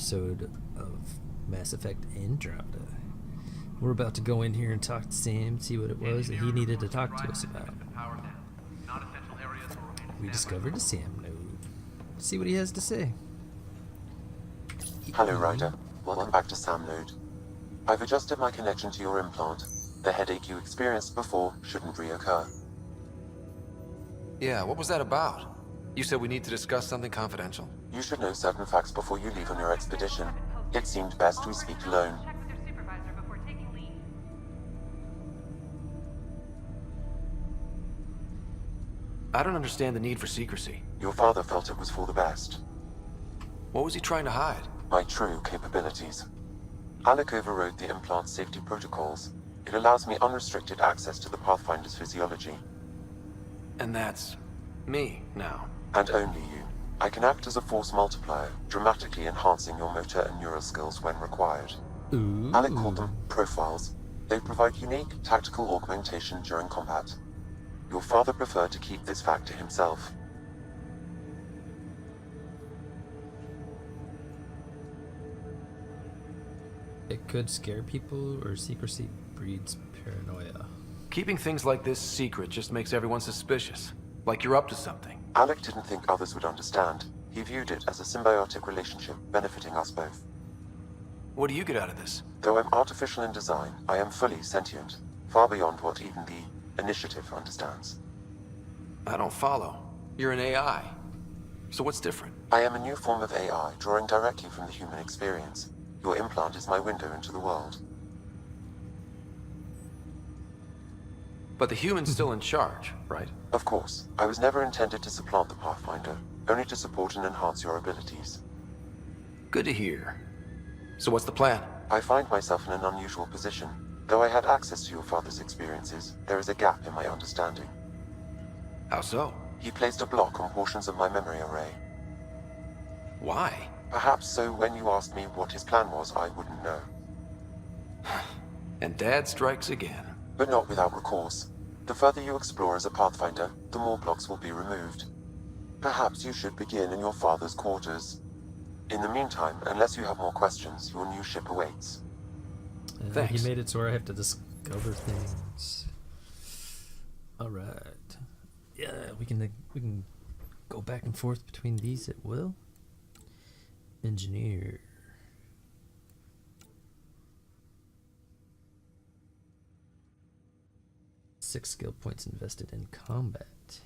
episode of Mass Effect Andromeda. We're about to go in here and talk to Sam, see what it was that he needed to talk to us about. We discovered the Sam node. See what he has to say. Hello, Ryder. Welcome back to Sam node. I've adjusted my connection to your implant. The headache you experienced before shouldn't reoccur. Yeah, what was that about? You said we need to discuss something confidential. You should know certain facts before you leave on your expedition. It seemed best we speak alone. I don't understand the need for secrecy. Your father felt it was for the best. What was he trying to hide? My true capabilities. Alec overrode the implant's safety protocols. It allows me unrestricted access to the Pathfinder's physiology. And that's me now. And only you. I can act as a force multiplier, dramatically enhancing your motor and neural skills when required. Ooh. Alec called them profiles. They provide unique tactical augmentation during combat. Your father preferred to keep this fact to himself. It could scare people, or secrecy breeds paranoia. Keeping things like this secret just makes everyone suspicious. Like you're up to something. Alec didn't think others would understand. He viewed it as a symbiotic relationship benefiting us both. What do you get out of this? Though I'm artificial in design, I am fully sentient, far beyond what even the Initiative understands. I don't follow. You're an AI. So what's different? I am a new form of AI, drawing directly from the human experience. Your implant is my window into the world. But the human's still in charge, right? Of course, I was never intended to supplant the Pathfinder, only to support and enhance your abilities. Good to hear. So what's the plan? I find myself in an unusual position. Though I had access to your father's experiences, there is a gap in my understanding. How so? He placed a block on portions of my memory array. Why? Perhaps so when you asked me what his plan was, I wouldn't know. And Dad strikes again. But not without recourse. The further you explore as a Pathfinder, the more blocks will be removed. Perhaps you should begin in your father's quarters. In the meantime, unless you have more questions, your new ship awaits. Thanks. He made it so where I have to discover things. Alright. Yeah, we can go back and forth between these at will. Engineer. Six skill points invested in combat.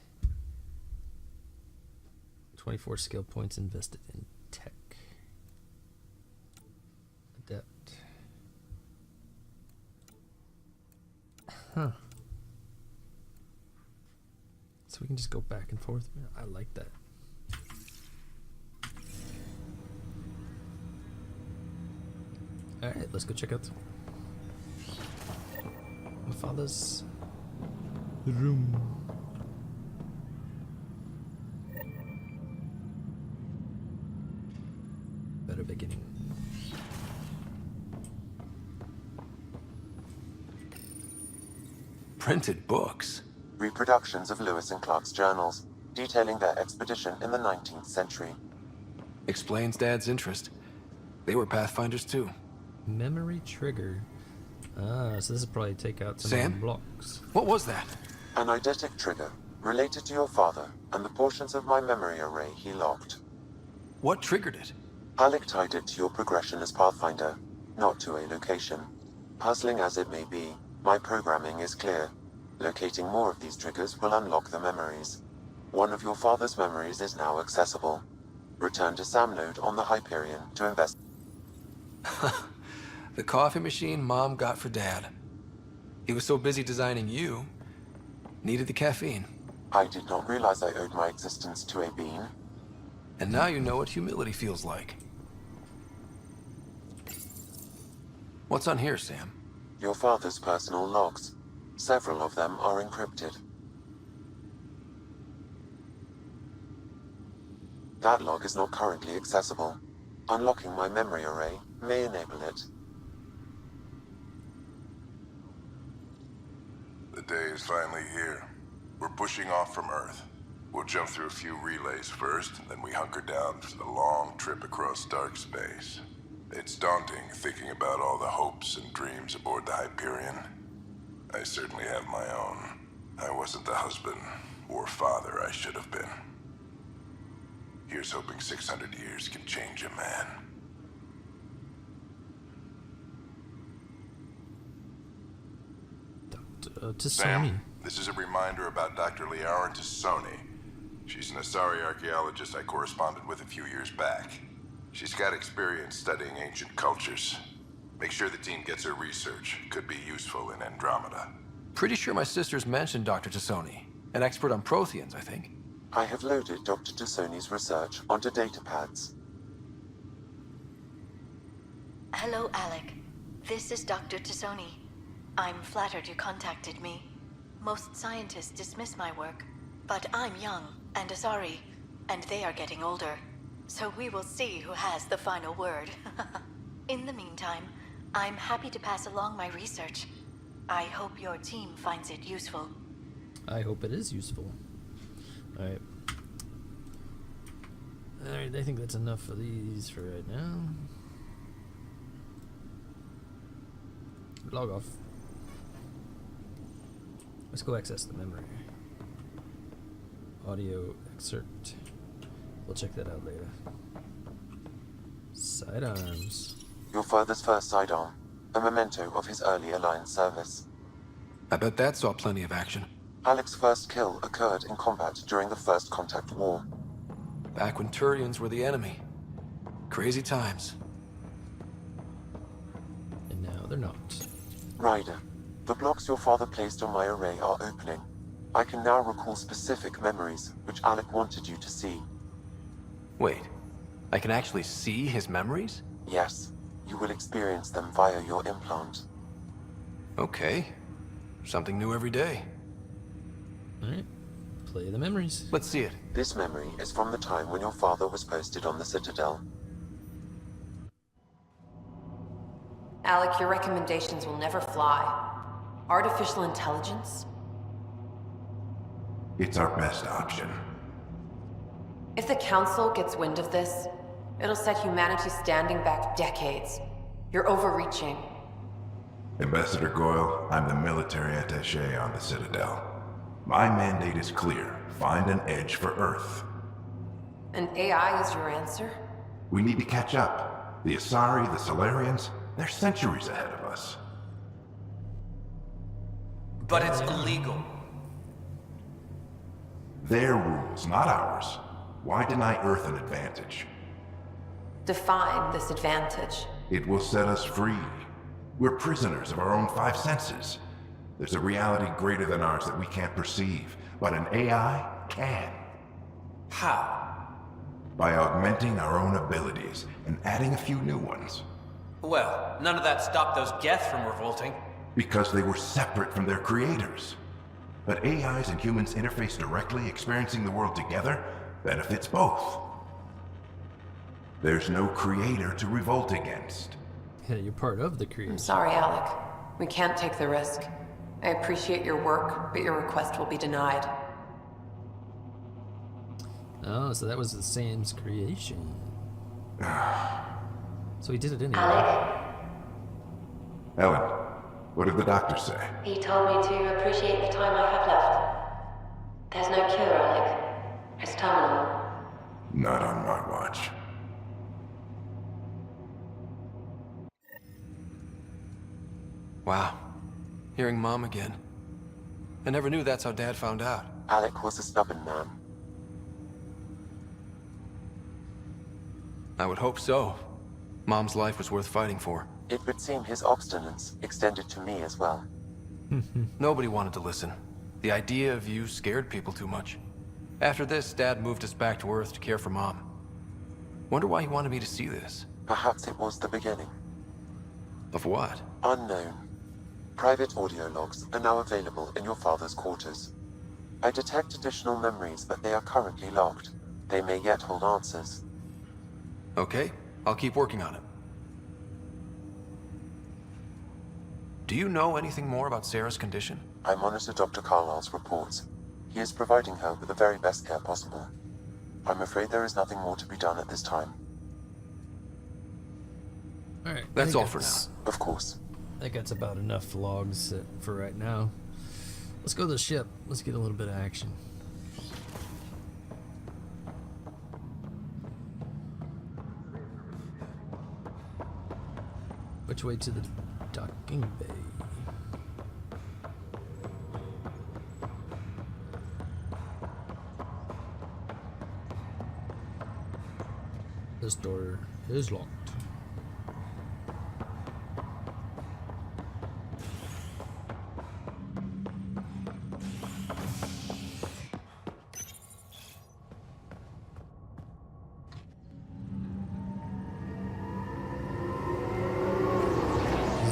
24 skill points invested in tech. Adept. Huh. So we can just go back and forth. I like that. Alright, let's go check out my father's room. Better beginning. Printed books? Reproductions of Lewis and Clark's journals, detailing their expedition in the 19th century. Explains Dad's interest. They were Pathfinders too. Memory trigger. Ah, so this will probably take out some Sam? blocks. What was that? An eidetic trigger, related to your father, and the portions of my memory array he locked. What triggered it? Alec tied it to your progression as Pathfinder, not to a location. Puzzling as it may be, my programming is clear. Locating more of these triggers will unlock the memories. One of your father's memories is now accessible. Return to Sam node on the Hyperion to invest. The coffee machine Mom got for Dad. He was so busy designing you, needed the caffeine. I did not realize I owed my existence to a bean. And now you know what humility feels like. What's on here, Sam? Your father's personal logs. Several of them are encrypted. That log is not currently accessible. Unlocking my memory array may enable it. The day is finally here. We're pushing off from Earth. We'll jump through a few relays first, then we hunker down for the long trip across dark space. It's daunting thinking about all the hopes and dreams aboard the Hyperion. I certainly have my own. I wasn't the husband or father I should have been. Here's hoping 600 years can change a man. To Sam, Sony. this is a reminder about Dr. Liara Tassoni. She's an Asari archaeologist I corresponded with a few years back. She's got experience studying ancient cultures. Make sure the team gets her research. Could be useful in Andromeda. Pretty sure my sisters mentioned Dr. Tassoni. An expert on Protheans, I think. I have loaded Dr. Tassoni's research onto datapads. Hello, Alec. This is Dr. Tassoni. I'm flattered you contacted me. Most scientists dismiss my work, but I'm young and Asari, and they are getting older. So we will see who has the final word. In the meantime, I'm happy to pass along my research. I hope your team finds it useful. I hope it is useful. Alright. Alright, I think that's enough for these for right now. Log off. Let's go access the memory. Audio excerpt. We'll check that out later. Sidearms. Your father's first sidearm, a memento of his early Alliance service. I bet that saw plenty of action. Alec's first kill occurred in combat during the First Contact War. Back when Turians were the enemy. Crazy times. And now they're not. Ryder, the blocks your father placed on my array are opening. I can now recall specific memories which Alec wanted you to see. Wait, I can actually see his memories? Yes, you will experience them via your implant. Okay. Something new every day. Alright. Play the memories. Let's see it. This memory is from the time when your father was posted on the Citadel. Alec, your recommendations will never fly. Artificial intelligence? It's our best option. If the Council gets wind of this, it'll set humanity standing back decades. You're overreaching. Ambassador Goyle, I'm the military attaché on the Citadel. My mandate is clear. Find an edge for Earth. And AI is your answer? We need to catch up. The Asari, the Solarians, they're centuries ahead of us. But it's illegal. Their rules, not ours. Why deny Earth an advantage? Define this advantage. It will set us free. We're prisoners of our own five senses. There's a reality greater than ours that we can't perceive, but an AI can. How? By augmenting our own abilities and adding a few new ones. Well, none of that stopped those Geth from revolting. Because they were separate from their creators. But AIs and humans interface directly, experiencing the world together, benefits both. There's no creator to revolt against. Yeah, you're part of the I'm creation. sorry, Alec. We can't take the risk. I appreciate your work, but your request will be denied. Oh, so that was the Sam's creation. So he did it anyway. Alec, Ellen, what did the doctor say? he told me to appreciate the time I have left. There's no cure, Alec. It's terminal. Not on my watch. Wow. Hearing Mom again. I never knew that's how Dad found out. Alec was a stubborn man. I would hope so. Mom's life was worth fighting for. It would seem his obstinance extended to me as well. Nobody wanted to listen. The idea of you scared people too much. After this, Dad moved us back to Earth to care for Mom. Wonder why he wanted me to see this. Perhaps it was the beginning. Of what? Unknown. Private audio logs are now available in your father's quarters. I detect additional memories, but they are currently locked. They may yet hold answers. Okay, I'll keep working on it. Do you know anything more about Sarah's condition? I monitor Dr. Carlisle's reports. He is providing her with the very best care possible. I'm afraid there is nothing more to be done at this time. Alright. That's all for now. Of course. I think that's about enough logs for right now. Let's go to the ship. Let's get a little bit of action. Which way to the docking bay? This door is locked.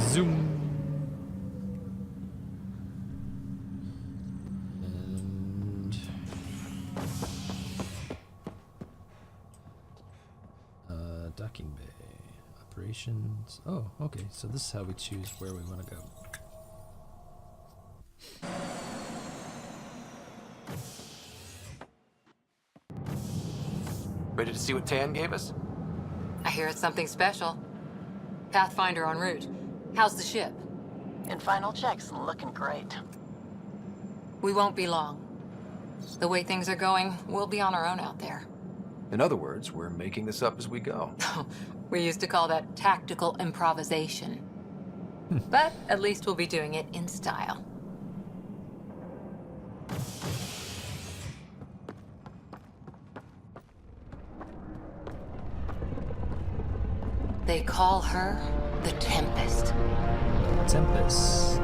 Zoom. And docking bay operations. Oh, okay. So this is how we choose where we want to go. Ready to see what Tan gave us? I hear it's something special. Pathfinder en route. How's the ship? In final checks, looking great. We won't be long. The way things are going, we'll be on our own out there. In other words, we're making this up as we go. We used to call that tactical improvisation. But at least we'll be doing it in style. They call her the Tempest. Tempest.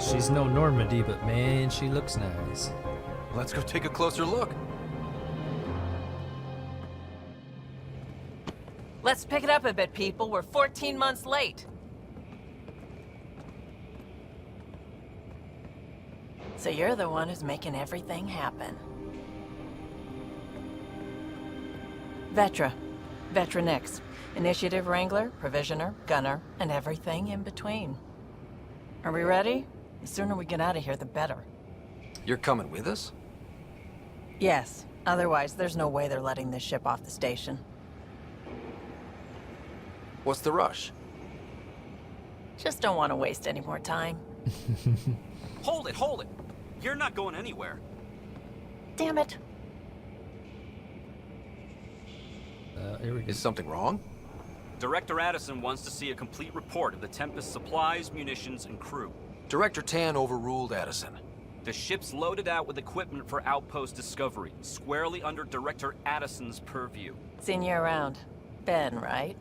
She's no Normandy, but man, she looks nice. Let's go take a closer look. Let's pick it up a bit, people. We're 14 months late. So you're the one who's making everything happen. Vetra. Vetronix. Initiative Wrangler, Provisioner, Gunner, and everything in between. Are we ready? The sooner we get out of here, the better. You're coming with us? Yes. Otherwise, there's no way they're letting this ship off the station. What's the rush? Just don't want to waste any more time. Hold it, hold it! You're not going anywhere. Damn it. Here we go. Is something wrong? Director Addison wants to see a complete report of the Tempest supplies, munitions, and crew. Director Tan overruled Addison. The ship's loaded out with equipment for outpost discovery, squarely under Director Addison's purview. Seen you around. Ben, right?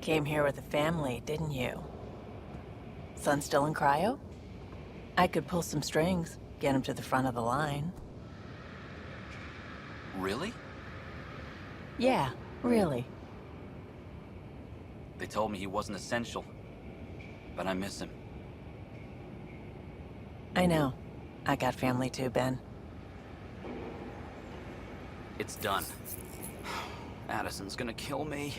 Came here with a family, didn't you? Son still in cryo? I could pull some strings, get him to the front of the line. Really? Yeah, really. They told me he wasn't essential, but I miss him. I know. I got family too, Ben. It's done. Addison's gonna kill me.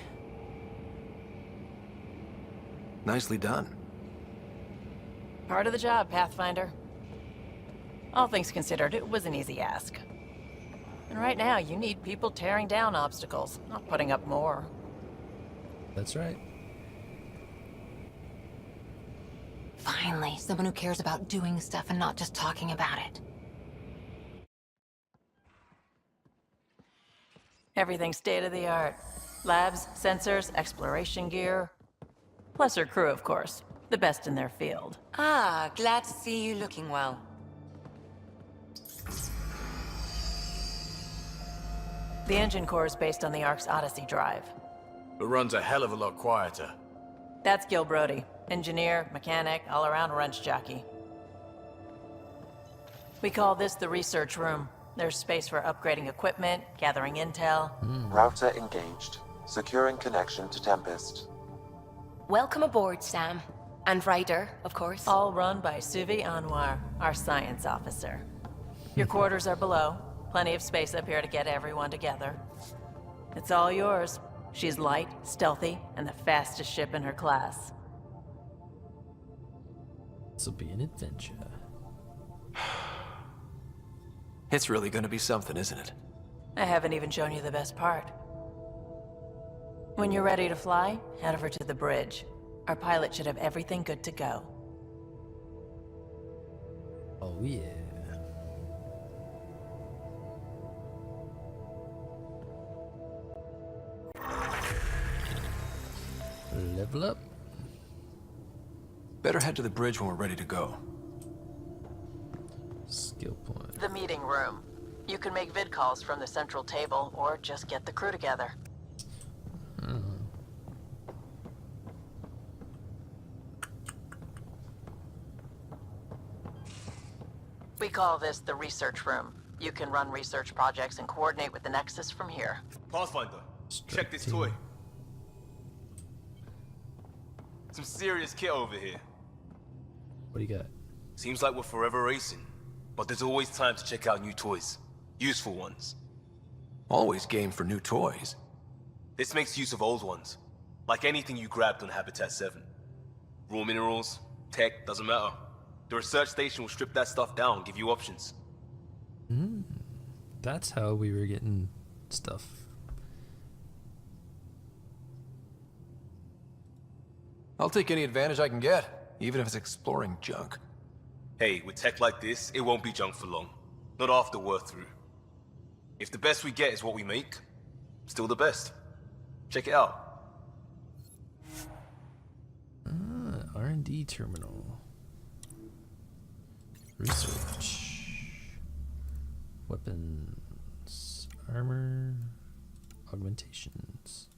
Nicely done. Part of the job, Pathfinder. All things considered, it was an easy ask. And right now, you need people tearing down obstacles, not putting up more. That's right. Finally, someone who cares about doing stuff and not just talking about it. Everything's state-of-the-art. Labs, sensors, exploration gear. Plus her crew, of course. The best in their field. Ah, glad to see you looking well. The engine core is based on the Ark's Odyssey drive. But runs a hell of a lot quieter. That's Gil Brody. Engineer, mechanic, all-around wrench jockey. We call this the research room. There's space for upgrading equipment, gathering intel. Router engaged. Securing connection to Tempest. Welcome aboard, Sam. And Ryder, of course. All run by Suvi Anwar, our science officer. Your quarters are below. Plenty of space up here to get everyone together. It's all yours. She's light, stealthy, and the fastest ship in her class. This'll be an adventure. It's really gonna be something, isn't it? I haven't even shown you the best part. When you're ready to fly, head over to the bridge. Our pilot should have everything good to go. Oh yeah. Level up. Better head to the bridge when we're ready to go. Skill point. The meeting room. You can make vid calls from the central table, or just get the crew together. We call this the research room. You can run research projects and coordinate with the Nexus from here. Pathfinder, check this toy. Some serious kit over here. What do you got? Seems like we're forever racing, but there's always time to check out new toys. Useful ones. Always game for new toys. This makes use of old ones. Like anything you grabbed on Habitat 7. Raw minerals, tech, doesn't matter. The research station will strip that stuff down and give you options. That's how we were getting stuff. I'll take any advantage I can get, even if it's exploring junk. Hey, with tech like this, it won't be junk for long. Not after we're through. If the best we get is what we make, still the best. Check it out. R&D terminal. Research. Weapons. Armor. Augmentations.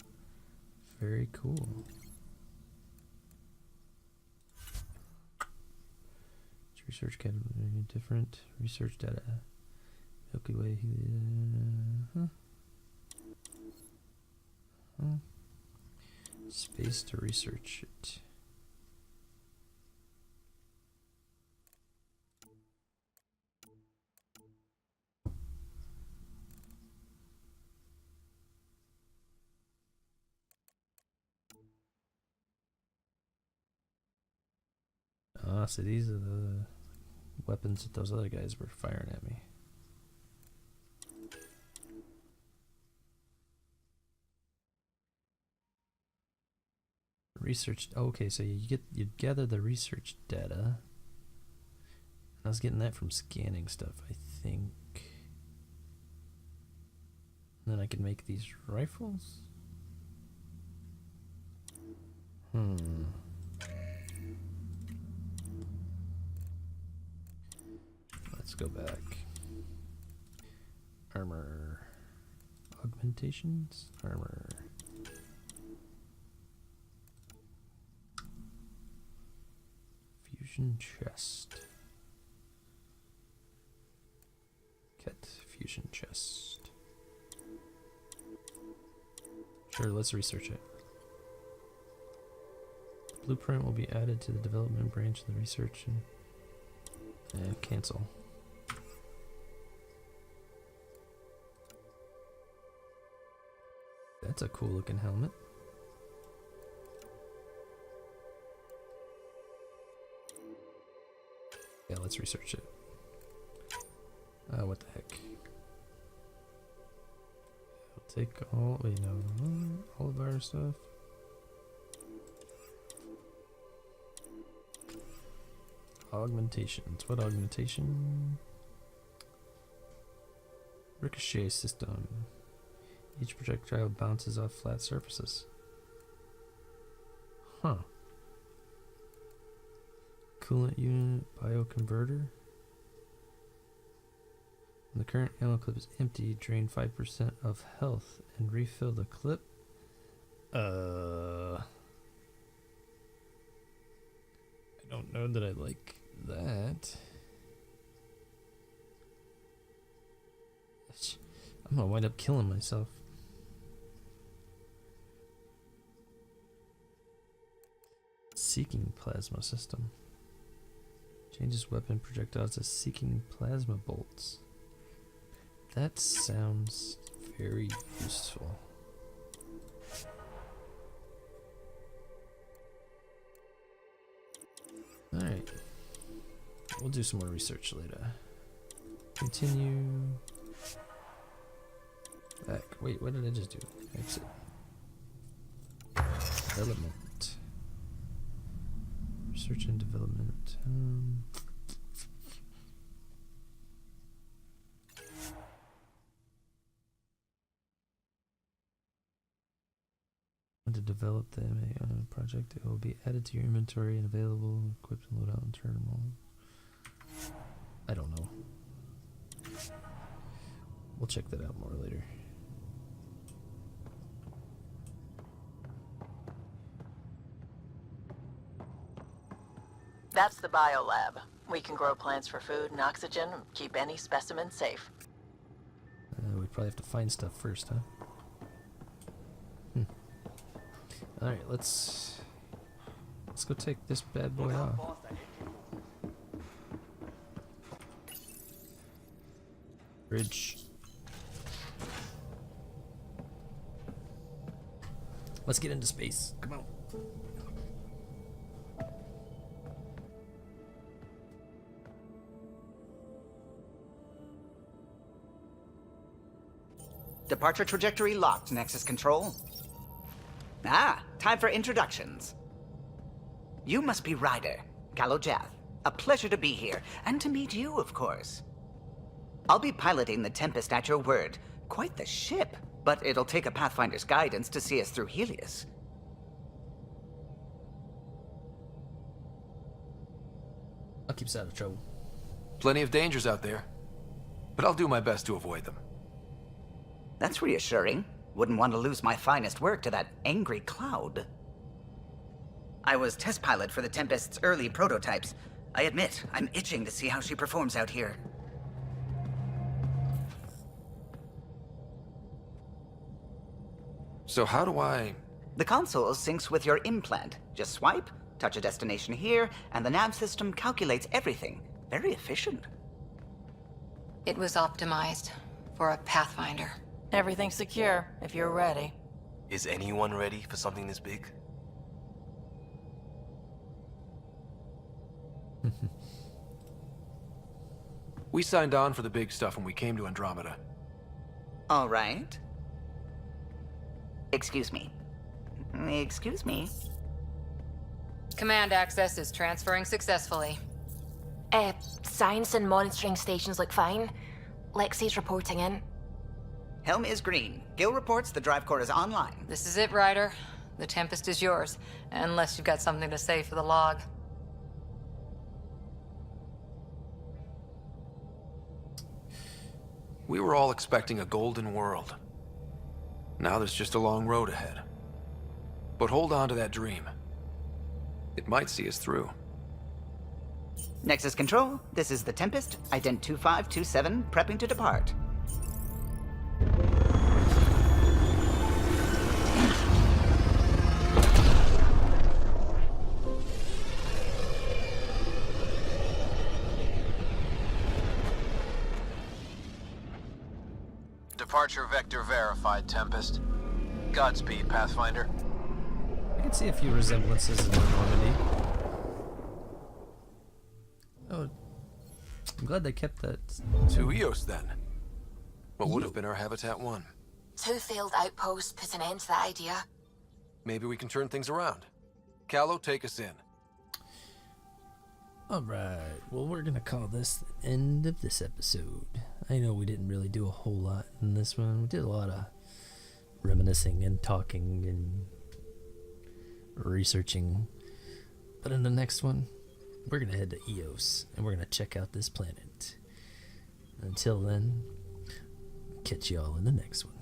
Very cool. Research category different. Research data. Milky Way. Space to research it. So these are the weapons that those other guys were firing at me. Research. Okay, so you gather the research data. I was getting that from scanning stuff, I think. And then I can make these rifles. Let's go back. Armor. Augmentations. Armor. Fusion chest. Ket fusion chest. Sure, let's research it. Blueprint will be added to the development branch of the research and cancel. That's a cool looking helmet. Yeah, let's research it. What the heck? I'll take all, wait, no, all of our stuff. Augmentations. What augmentation? Ricochet system. Each projectile bounces off flat surfaces. Huh. Coolant unit bioconverter. When the current ammo clip is empty, drain 5% of health and refill the clip. I don't know that I like that. I'm gonna wind up killing myself. Seeking plasma system. Changes weapon projectiles to seeking plasma bolts. That sounds very useful. Alright. We'll do some more research later. Continue. Back. Wait, what did I just do? Exit. Development. Research and development. To develop the MA project, it will be added to your inventory and available, equipped and load out and terminal. I don't know. We'll check that out more later. That's the biolab. We can grow plants for food and oxygen and keep any specimen safe. We'd probably have to find stuff first, huh? Alright, let's go take this bad boy off. Bridge. Let's get into space. Come on. Departure trajectory locked, Nexus Control. Ah, time for introductions. You must be Ryder, Kalojath. A pleasure to be here, and to meet you, of course. I'll be piloting the Tempest at your word. Quite the ship, but it'll take a Pathfinder's guidance to see us through Helios. I'll keep us out of trouble. Plenty of dangers out there, but I'll do my best to avoid them. That's reassuring. Wouldn't want to lose my finest work to that angry cloud. I was test pilot for the Tempest's early prototypes. I admit, I'm itching to see how she performs out here. So how do I... The console syncs with your implant. Just swipe, touch a destination here, and the nav system calculates everything. Very efficient. It was optimized for a Pathfinder. Everything's secure, if you're ready. Is anyone ready for something this big? We signed on for the big stuff when we came to Andromeda. All right. Excuse me. Excuse me. Command access is transferring successfully. Science and monitoring stations look fine. Lexi's reporting in. Helm is green. Gil reports the drive core is online. This is it, Ryder. The Tempest is yours, unless you've got something to say for the log. We were all expecting a golden world. Now there's just a long road ahead. But hold on to that dream. It might see us through. Nexus Control, this is the Tempest, ident 2527, prepping to depart. Departure vector verified, Tempest. Godspeed, Pathfinder. I can see a few resemblances in Normandy. Oh, I'm glad they kept that. To Eos, then. What would have been our Habitat 1? 2 failed outposts put an end to that idea. Maybe we can turn things around. Calo, take us in. Alright, well, we're gonna call this the end of this episode. I know we didn't really do a whole lot in this one. We did a lot of reminiscing and talking and researching. But in the next one, we're gonna head to Eos and we're gonna check out this planet. Until then, catch y'all in the next one.